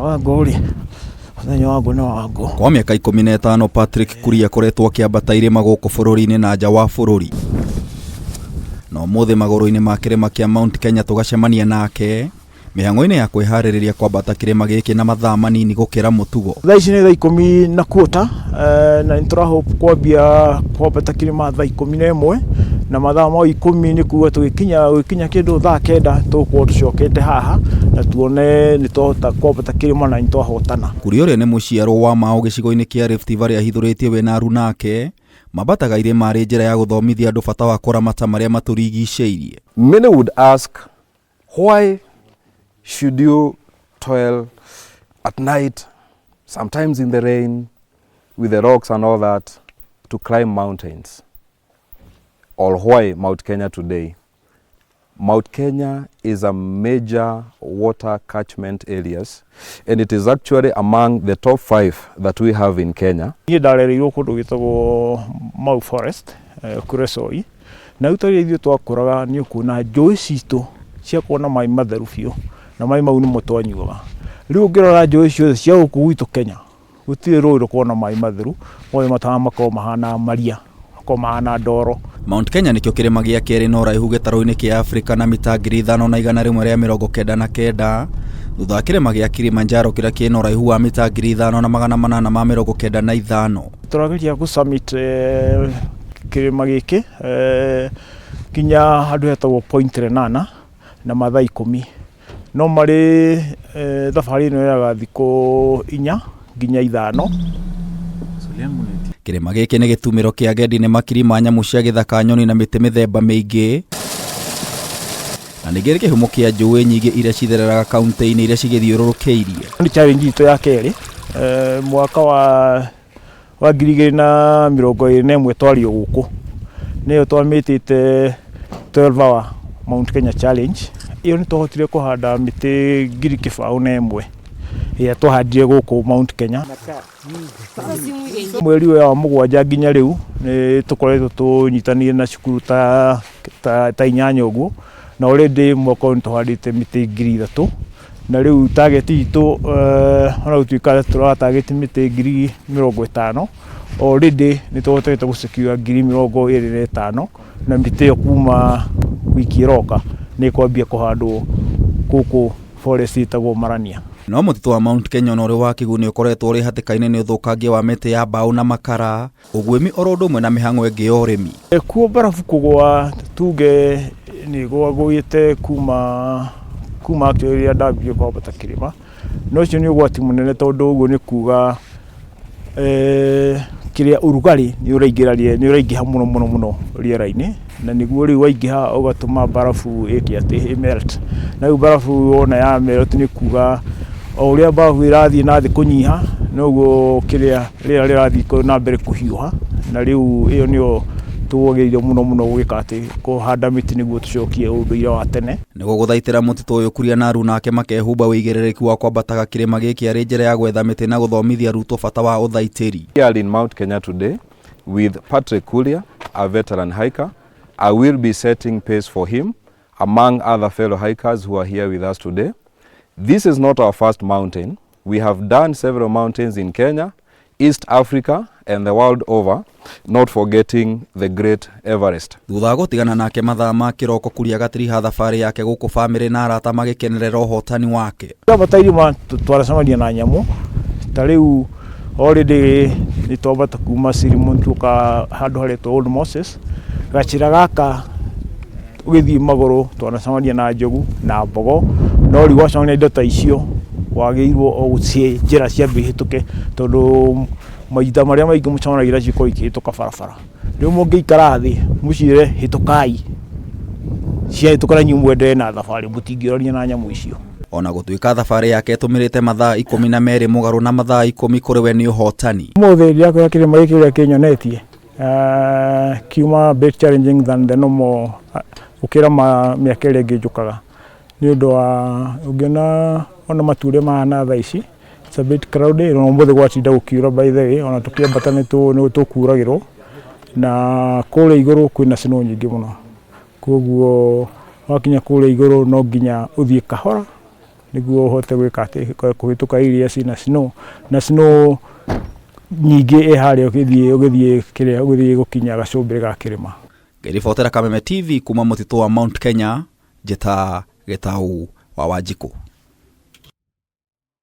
Wangori. Kwa miaka 15 Patrick Kuria akoretwo akiambata irima guku bururi-ini na nja wa bururi. No muthe magoro-ini ma kirima kia Mount Kenya tugacemania nake mihango-ini ya kwihariria kwambata kirima giki na mathaa manini gukira mutugo. Thaa ici ni thaa 10:15 na niturahope kwambata kirima thaa 11 na mathaa ma 10 ni kuga tugikinya kindu thaa 9 tukorwo tucokete haha na tuone ni tuhota kwambata kirima na nitwahotana. Kuria uria ni muciaro wa mao gicigo-ini kia Rift Valley ahithuritie we na aru nake mabataga irima ari njira ya guthomithia andu bata wa kuramata maria maturigiceirie. Many would ask, why should you toil at night, sometimes in the rain, with the rocks and all that, to climb mountains? Or why Mount Kenya today? Mount Kenya is a major water catchment areas, and it is actually among the top 5 that we have in Kenya. Ndarereirwo kundu gitagwo Mau Forest Kuresoi na utari ithio twakuraga ni ukuna njui citu cia kuona mai matheru biu na mai mau ni mutwanyuga. Riu ngirora njui cio cia guku gwitu Kenya gutire rũĩ kuona mai matheru mothe mataha makoo mahana maria makoo mahana ndoro. Mount Kenya nikio kirima gia keri no raihu gitaro-ini kia Afrika na mita 5,199 thutha wa kirima gia Kilimanjaro kiria ki no raihu wa mita 5,895. Turageria ku summit kirima giki kinya handu hetagwo point 8 na mathaa 10 no mari thabari ino iraga thikũ 4 nginya 5. Kirima giki ni gitumiro kia gendi ni makiri ma nyamu cia githaka, nyoni na miti mithemba mingi na nĩ gĩkĩ kihumo kia njũĩ nyingĩ iria cithereraga kaunti-inĩ iria cigithiũrũrũkĩirie. Ni challenge itu ya keri mwaka wa 2021 twario guku niyo twamitite 12 hour Mount Kenya challenge. Iyo ni tuhotire kuhanda miti 1,000 ya twahandire guku Mount Kenya. Mweri wa mugwanja nginya riu ni tukoretwo tunyitanire na cukuru ta 8 uguo na already mwaka ni tuhandite miti 3,000 na riu target itu ona gutuika tura target miti 50,000 already ni tuhotete gusecure 25,000 na miti yo kuma wiki roka ni kwambia kuhandwo guku forest itagwo Marania. No mutitu wa Mount Kenya no ri wa kiguni ukoretwo uri hatikaine ni uthukangia wa miti ya mbao na makara ugwimi oro ndumwe na mihango ingi ya urimi. Kuo barafu kugwa tuge ni gwagwite kuma actually ndambie kwambata kirima no cio ni ugwati munene tondu uguo ni kuga kiria urugari ni uraingiha muno riera-ini na niguo riu waingiha ugatuma barafu imelt na riu barafu ona ya melt ni kuga o uria barafu irathii na thi kunyiha noguo kiria rirathi na mbere kuhiuha na riu iyo nio tugeire muno gwika ati kuhanda miti niguo tucokie unduire wa tene. Niguo guthaitira mutitu uyu Kuria na aru nake makehumba wigiririku wa kwambataga kirima giki ari njira ya gwetha miti na guthomithia arutwo bata wa uthaitiri. We are in Mount Kenya today with Patrick Kuria, a veteran hiker. I will be setting pace for him among other fellow hikers who are here with us today. This is not our first mountain. We have done several mountains in Kenya, East Africa and the world over, not forgetting the great Everest. Thutha gutigana nake mathaa ma kiroko Kuria gatiriha thabari yake guku family na arata magikenerera uhotani wake. Twabatairima twaracemania na nyamu ta riu already ni twabata kuma Sirimun tuka handu haretwo Old Moses gacira gaka ugithii maguru twanacemania na njogu na mbogo no riu wacemania indo ta icio wagirwo o gucie njira cia bihituke tondu maita maria maingi mucemanagira ciko ikihituka barabara riu mungiikara thi mucire hitukai cia hitukana nyumwende na thabari mutingirania na nyamu icio. Ona gutuika thabari yake tumirite mathaa 12 mugaru na mathaa 10 kuri we ni uhotani. Mothe riako ya kirima giki ria kinyonetie kiuma bit challenging than the normal ukira miaka ĩrĩa ĩngĩ njukaga ni undu wa ungiona ona mature mahana thaa ici it's a bit crowded no mothe gwatinda gukiura by the way ona tukiambata ni tukuragirwo na kule iguru kwina snow nyingi muno koguo wakinya kule iguru no nginya uthie kahora niguo uhote gwika ati kuhituka iria cina snow na snow nyingi haria ugithie kiria ugithie gukinya gacumbire ga kirima. Ngiribotera Kameme TV kuma mutitu wa Mount Kenya, Njeta Gitau wa Wanjiku.